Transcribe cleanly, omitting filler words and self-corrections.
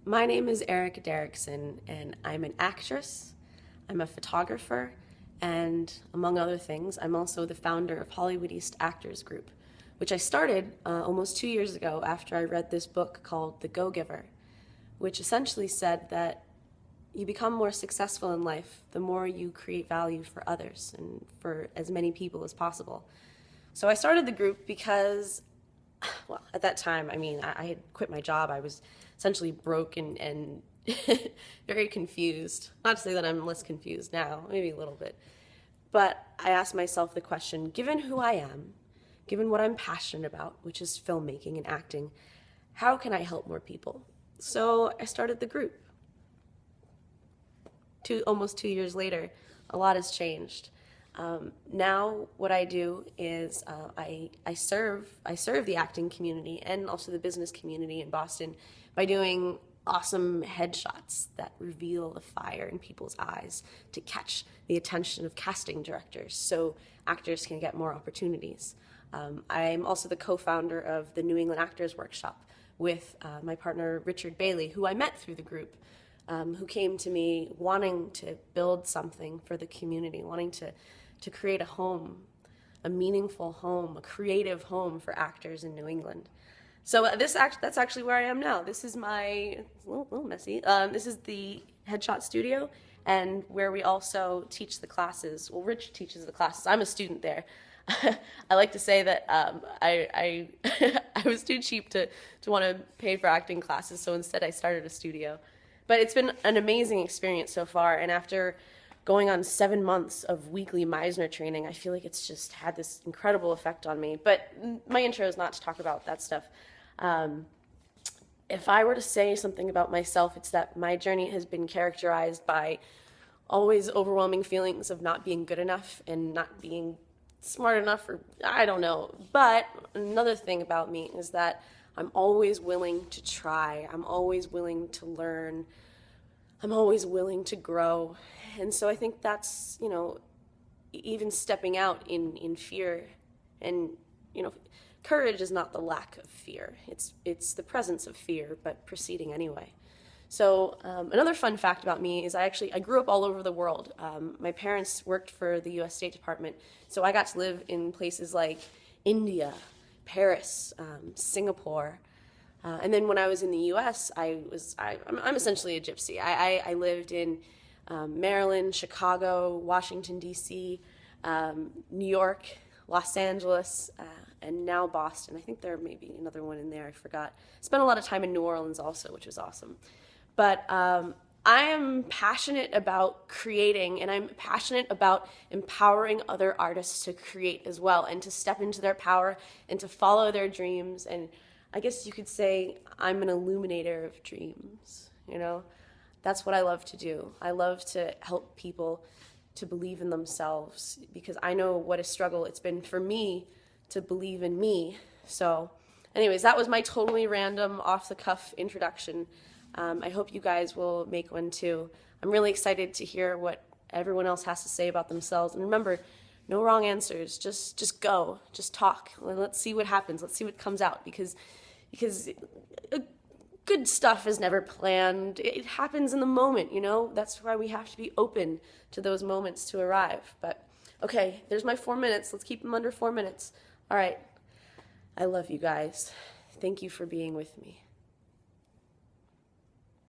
My name is Derrickson, and I'm an actress, I'm a photographer, and among other things, I'm also the founder of Hollywood East Actors Group, which I started almost 2 years ago after I read this book called The Go-Giver, which essentially said that you become more successful in life the more you create value for others and for as many people as possible. So I started the group because, well, at that time, I had quit my job. I was essentially broke and very confused. Not to say that I'm less confused now, maybe a little bit. But I asked myself the question, given who I am, given what I'm passionate about, which is filmmaking and acting, how can I help more people? So I started the group. Almost 2 years later, a lot has changed. Now what I do is I serve the acting community and also the business community in Boston by doing awesome headshots that reveal the fire in people's eyes to catch the attention of casting directors so actors can get more opportunities. I'm also the co-founder of the New England Actors Workshop with my partner Richard Bailey, who I met through the group, who came to me wanting to build something for the community, wanting to create a home, a meaningful home, a creative home for actors in New England. So that's actually where I am now. This is it's a little messy. This is the headshot studio, and where we also teach the classes. Well, Rich teaches the classes. I'm a student there. I like to say that I was too cheap to want to pay for acting classes, so instead I started a studio. But it's been an amazing experience so far, and after going on 7 months of weekly Meisner training, I feel like it's just had this incredible effect on me. But my intro is not to talk about that stuff. If I were to say something about myself, it's that my journey has been characterized by always overwhelming feelings of not being good enough and not being smart enough, or I don't know. But another thing about me is that I'm always willing to try. I'm always willing to learn. I'm always willing to grow. And so I think that's, even stepping out in fear. And, courage is not the lack of fear. It's the presence of fear, but proceeding anyway. So another fun fact about me is I grew up all over the world. My parents worked for the U.S. State Department, so I got to live in places like India, Paris, Singapore. And then when I was in the U.S., I'm essentially a gypsy. I lived in Maryland, Chicago, Washington, D.C., New York, Los Angeles, and now Boston. I think there may be another one in there, I forgot. Spent a lot of time in New Orleans also, which was awesome. But I am passionate about creating, and I'm passionate about empowering other artists to create as well, and to step into their power and to follow their dreams. And I guess you could say I'm an illuminator of dreams, That's what I love to do. I love to help people to believe in themselves, because I know what a struggle it's been for me to believe in me. So anyways, that was my totally random, off-the-cuff introduction. I hope you guys will make one too. I'm really excited to hear what everyone else has to say about themselves. And remember, no wrong answers. Just go. Just talk. Let's see what happens. Let's see what comes out, because good stuff is never planned. It happens in the moment, That's why we have to be open to those moments to arrive. But okay, there's my 4 minutes. Let's keep them under 4 minutes. All right. I love you guys. Thank you for being with me.